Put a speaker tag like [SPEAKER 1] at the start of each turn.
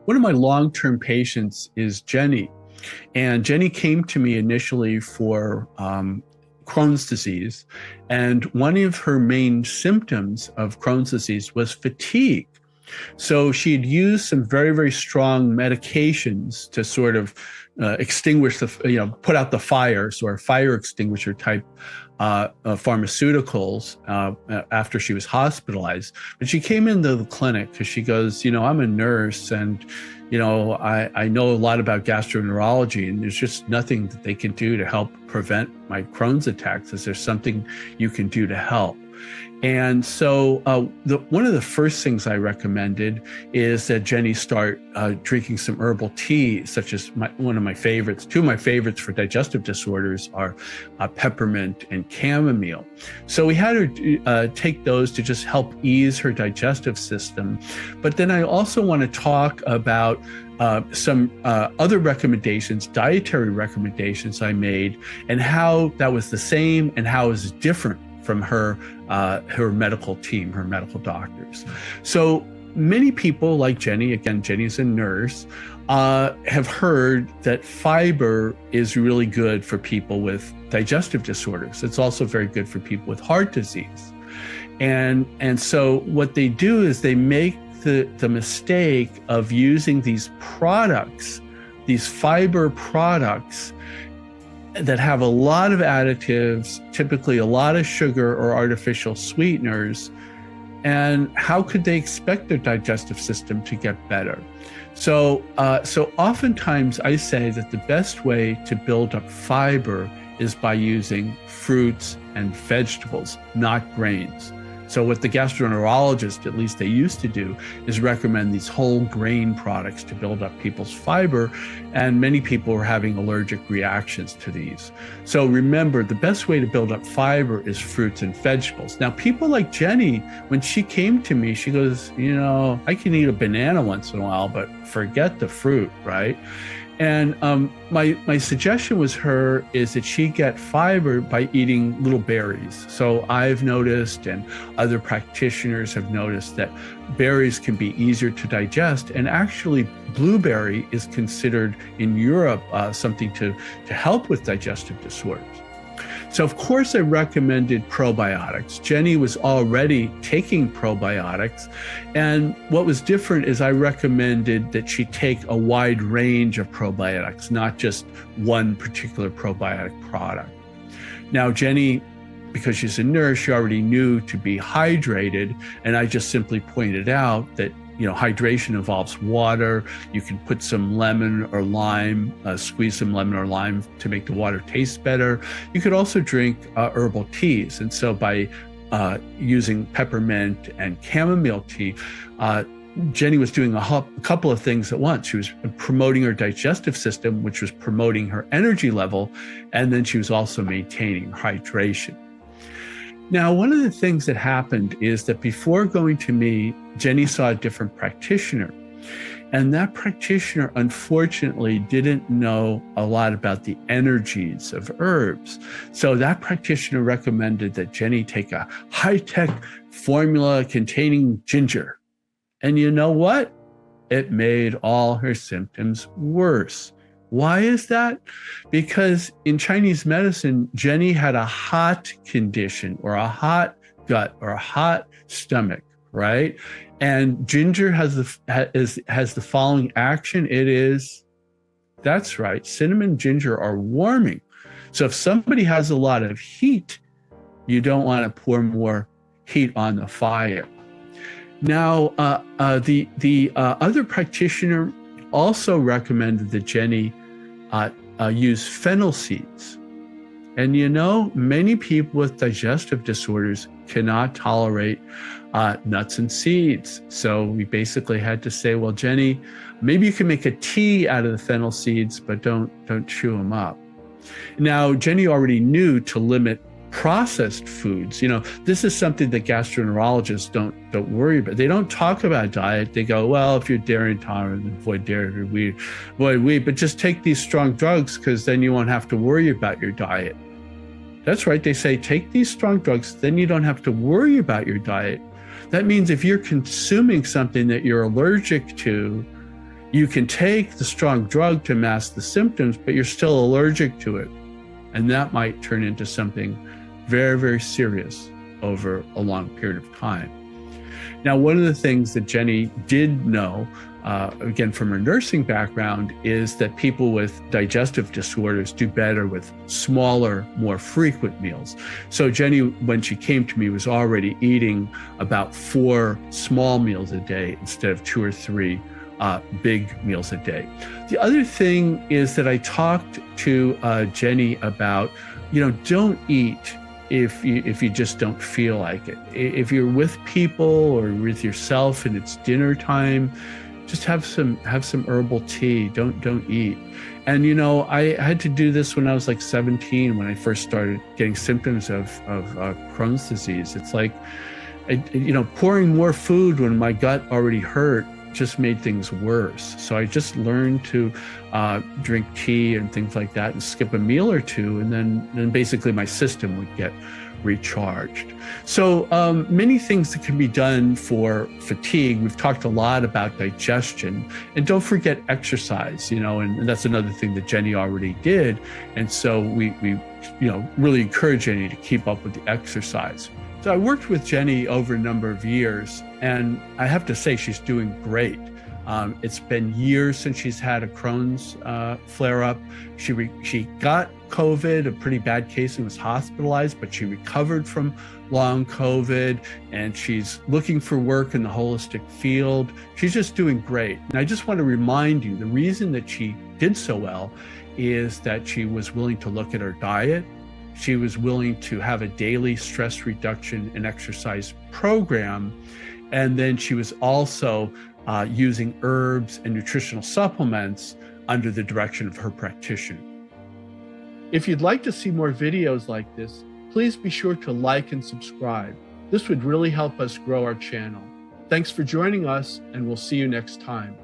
[SPEAKER 1] one of my long-term patients is Jenny. And Jenny came to me initially for Crohn's disease. And one of her main symptoms of Crohn's disease was fatigue. So she had used some very, very strong medications to sort of extinguish put out the fire, so fire extinguisher type pharmaceuticals after she was hospitalized. But she came into the clinic because she goes, I'm a nurse and, I know a lot about gastroenterology, and there's just nothing that they can do to help prevent my Crohn's attacks. Is there something you can do to help? And so one of the first things I recommended is that Jenny start drinking some herbal tea, such as one of my favorites. Two of my favorites for digestive disorders are peppermint and chamomile. So we had her take those to just help ease her digestive system. But then I also want to talk about some other recommendations, dietary recommendations I made, and how that was the same and how it was different from her medical team, her medical doctors. So many people like Jenny, again, Jenny's a nurse, have heard that fiber is really good for people with digestive disorders. It's also very good for people with heart disease. And so what they do is they make the mistake of using these products, these fiber products, that have a lot of additives, typically a lot of sugar or artificial sweeteners. And how could they expect their digestive system to get better? So oftentimes I say that the best way to build up fiber is by using fruits and vegetables, not grains. So what the gastroenterologist, at least they used to do, is recommend these whole grain products to build up people's fiber. And many people are having allergic reactions to these. So remember, the best way to build up fiber is fruits and vegetables. Now, people like Jenny, when she came to me, she goes, I can eat a banana once in a while, but forget the fruit, right? And my suggestion was is that she get fiber by eating little berries. So I've noticed, and other practitioners have noticed, that berries can be easier to digest. And actually, blueberry is considered in Europe something to help with digestive disorders. So of course I recommended probiotics. Jenny was already taking probiotics. And what was different is I recommended that she take a wide range of probiotics, not just one particular probiotic product. Now, Jenny, because she's a nurse, she already knew to be hydrated. And I just simply pointed out that hydration involves water. You can put some lemon or lime, squeeze some lemon or lime to make the water taste better. You could also drink herbal teas. And so by using peppermint and chamomile tea, Jenny was doing a couple of things at once. She was promoting her digestive system, which was promoting her energy level, and then she was also maintaining hydration. Now, one of the things that happened is that before going to me, Jenny saw a different practitioner. And that practitioner, unfortunately, didn't know a lot about the energies of herbs. So that practitioner recommended that Jenny take a high-tech formula containing ginger. And you know what? It made all her symptoms worse. Why is that? Because in Chinese medicine, Jenny had a hot condition or a hot gut or a hot stomach, right? And ginger has the following action. That's right, cinnamon and ginger are warming. So if somebody has a lot of heat, you don't want to pour more heat on the fire. Now, the other practitioner also recommended that Jenny use fennel seeds. And many people with digestive disorders cannot tolerate nuts and seeds. So we basically had to say, well, Jenny, maybe you can make a tea out of the fennel seeds, but don't chew them up. Now, Jenny already knew to limit processed foods. This is something that gastroenterologists don't worry about. They don't talk about diet. They go, well, if you're dairy intolerant, avoid dairy, avoid wheat, but just take these strong drugs because then you won't have to worry about your diet. That's right. They say, take these strong drugs, then you don't have to worry about your diet. That means if you're consuming something that you're allergic to, You can take the strong drug to mask the symptoms, but you're still allergic to it. And that might turn into something very, very serious over a long period of time. Now, one of the things that Jenny did know, again, from her nursing background, is that people with digestive disorders do better with smaller, more frequent meals. So Jenny, when she came to me, was already eating about 4 small meals a day instead of 2 or 3 big meals a day. The other thing is that I talked to Jenny about, don't eat if you just don't feel like it. If you're with people or with yourself and it's dinner time, just have some herbal tea. Don't eat. And I had to do this when I was like 17, when I first started getting symptoms of Crohn's disease. It's like, pouring more food when my gut already hurt just made things worse. So I just learned to drink tea and things like that and skip a meal or two, and then basically my system would get recharged. So many things that can be done for fatigue. We've talked a lot about digestion, and don't forget exercise, and that's another thing that Jenny already did. And so we really encourage Jenny to keep up with the exercise. So I worked with Jenny over a number of years, and I have to say she's doing great. It's been years since she's had a Crohn's flare-up. She got COVID, a pretty bad case, and was hospitalized, but she recovered from long COVID, and she's looking for work in the holistic field. She's just doing great. And I just want to remind you, the reason that she did so well is that she was willing to look at her diet. She was willing to have a daily stress reduction and exercise program. And then she was also using herbs and nutritional supplements under the direction of her practitioner. If you'd like to see more videos like this, please be sure to like and subscribe. This would really help us grow our channel. Thanks for joining us, and we'll see you next time.